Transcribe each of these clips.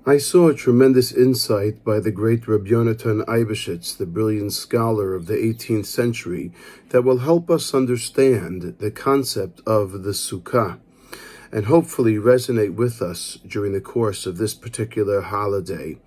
I saw a tremendous insight by the great Rabbi Yonatan Eibeshitz, the brilliant scholar of the 18th century, that will help us understand the concept of the Sukkah and hopefully resonate with us during the course of this particular holiday.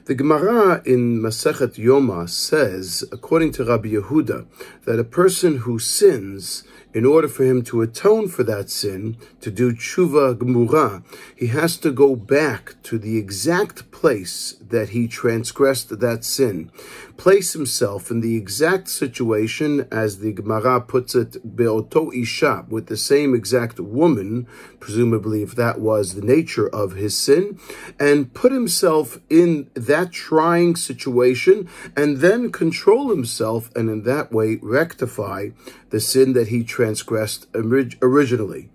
The Gemara in Masechet Yoma says, according to Rabbi Yehuda, that a person who sins, in order for him to atone for that sin, to do tshuva gemura, he has to go back to the exact place that he transgressed that sin, place himself in the exact situation, as the Gemara puts it, be'oto isha, with the same exact woman, presumably if that was the nature of his sin, and put himself in that trying situation, and then control himself, and in that way rectify the sin that he transgressed originally.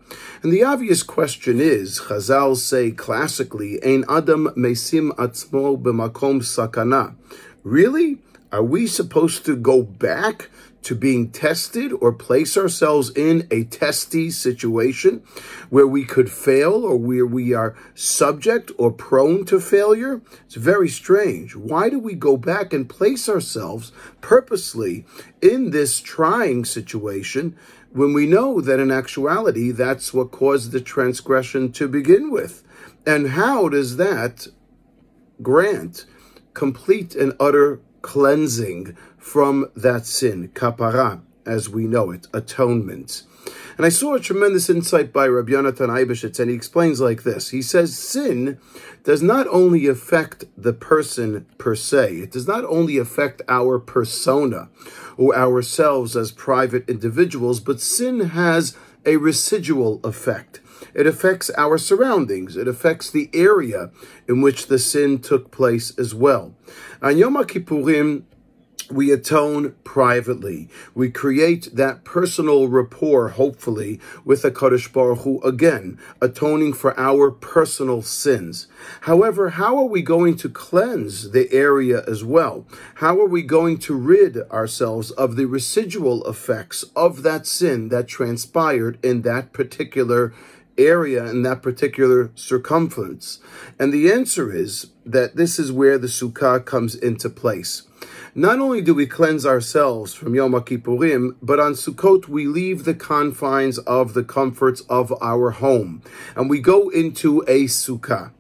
And the obvious question is, Chazal say classically, Ein Adam mesim atzmo b'makom sakana. Really? Are we supposed to go back to being tested or place ourselves in a testy situation where we could fail or where we are subject or prone to failure? It's very strange. Why do we go back and place ourselves purposely in this trying situation when we know that in actuality that's what caused the transgression to begin with? And how does that grant complete and utter cleansing from that sin, kapara, as we know it, atonement? And I saw a tremendous insight by Rabbi Yonatan Eibeshitz, and he explains like this. He says, sin does not only affect the person per se, it does not only affect our persona or ourselves as private individuals, but sin has a residual effect. It affects our surroundings. It affects the area in which the sin took place as well. On Yom Kippurim, we atone privately. We create that personal rapport, hopefully, with the Kadosh Baruch Hu, again, atoning for our personal sins. However, how are we going to cleanse the area as well? How are we going to rid ourselves of the residual effects of that sin that transpired in that particular area, in that particular circumference? And the answer is that this is where the Sukkah comes into place. Not only do we cleanse ourselves from Yom Kippurim, but on Sukot we leave the confines of the comforts of our home, and we go into a Sukkah.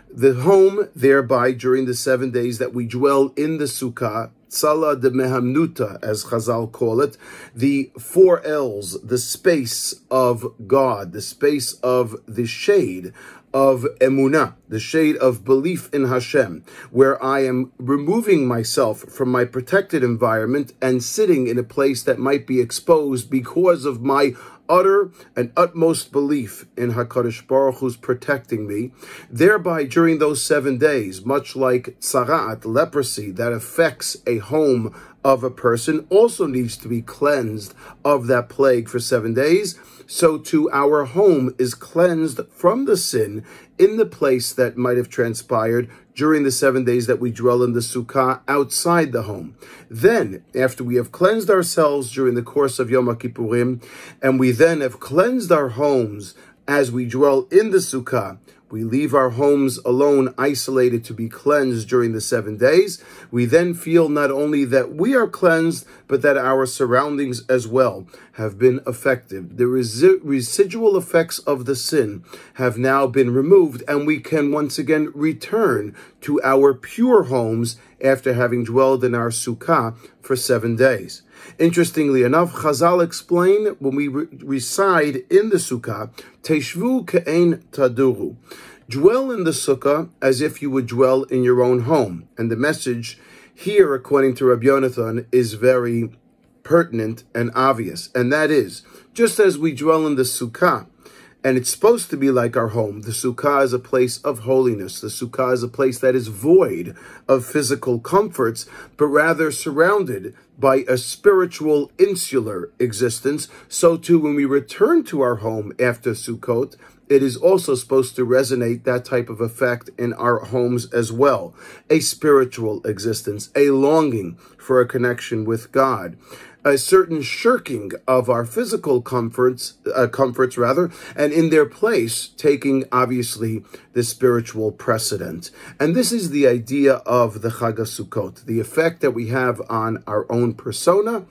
The home, thereby, during the 7 days that we dwell in the Sukkah, Sala de Mehamnuta, as Chazal call it, the 4 L's, the space of God, the space of the shade of emunah, the shade of belief in Hashem, where I am removing myself from my protected environment and sitting in a place that might be exposed because of my utter and utmost belief in HaKadosh Baruch Hu's protecting me. Thereby, during those 7 days, much like tzara'at, leprosy, that affects a home of a person, also needs to be cleansed of that plague for 7 days. So too our home is cleansed from the sin in the place that might have transpired during the 7 days that we dwell in the Sukkah outside the home. Then, after we have cleansed ourselves during the course of Yom Kippurim, and we then have cleansed our homes as we dwell in the Sukkah, we leave our homes alone, isolated, to be cleansed during the 7 days. We then feel not only that we are cleansed, but that our surroundings as well have been affected. The residual effects of the sin have now been removed, and we can once again return to our pure homes after having dwelled in our Sukkah for 7 days. Interestingly enough, Chazal explain, when we reside in the Sukkah, Teshvu ke'ein taduru. Dwell in the Sukkah as if you would dwell in your own home. And the message here, according to Rabbi Yonatan, is very pertinent and obvious. And that is, just as we dwell in the Sukkah, and it's supposed to be like our home, the Sukkah is a place of holiness. The Sukkah is a place that is void of physical comforts, but rather surrounded by a spiritual, insular existence. So too, when we return to our home after Sukkot, it is also supposed to resonate that type of effect in our homes as well. A spiritual existence, a longing for a connection with God, a certain shirking of our physical comforts, and in their place, taking obviously the spiritual precedent. And this is the idea of the Chag Sukot, the effect that we have on our own persona,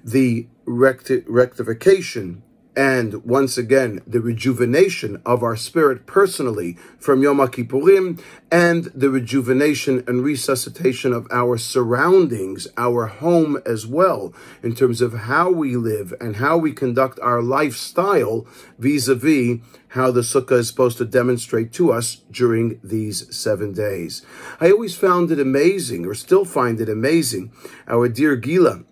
the rectification, and once again, the rejuvenation of our spirit personally from Yom Kippurim, and the rejuvenation and resuscitation of our surroundings, our home as well, in terms of how we live and how we conduct our lifestyle vis-a-vis how the Sukkah is supposed to demonstrate to us during these 7 days. I always found it amazing, or still find it amazing, our dear Gila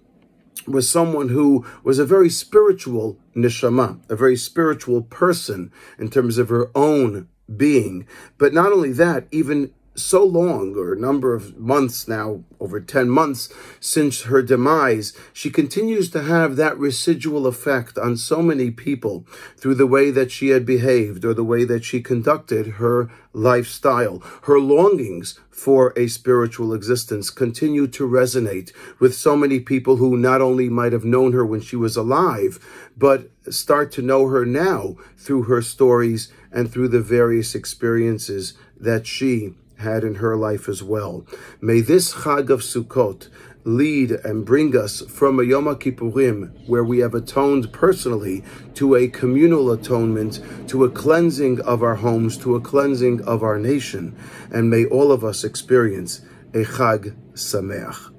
was someone who was a very spiritual neshama, a very spiritual person in terms of her own being. But not only that, even so long, or a number of months now, over 10 months since her demise, she continues to have that residual effect on so many people through the way that she had behaved or the way that she conducted her lifestyle. Her longings for a spiritual existence continue to resonate with so many people who not only might have known her when she was alive, but start to know her now through her stories and through the various experiences that she had in her life as well. May this Chag of Sukot lead and bring us from a Yom Kippurim, where we have atoned personally, to a communal atonement, to a cleansing of our homes, to a cleansing of our nation. And may all of us experience a Chag Sameach.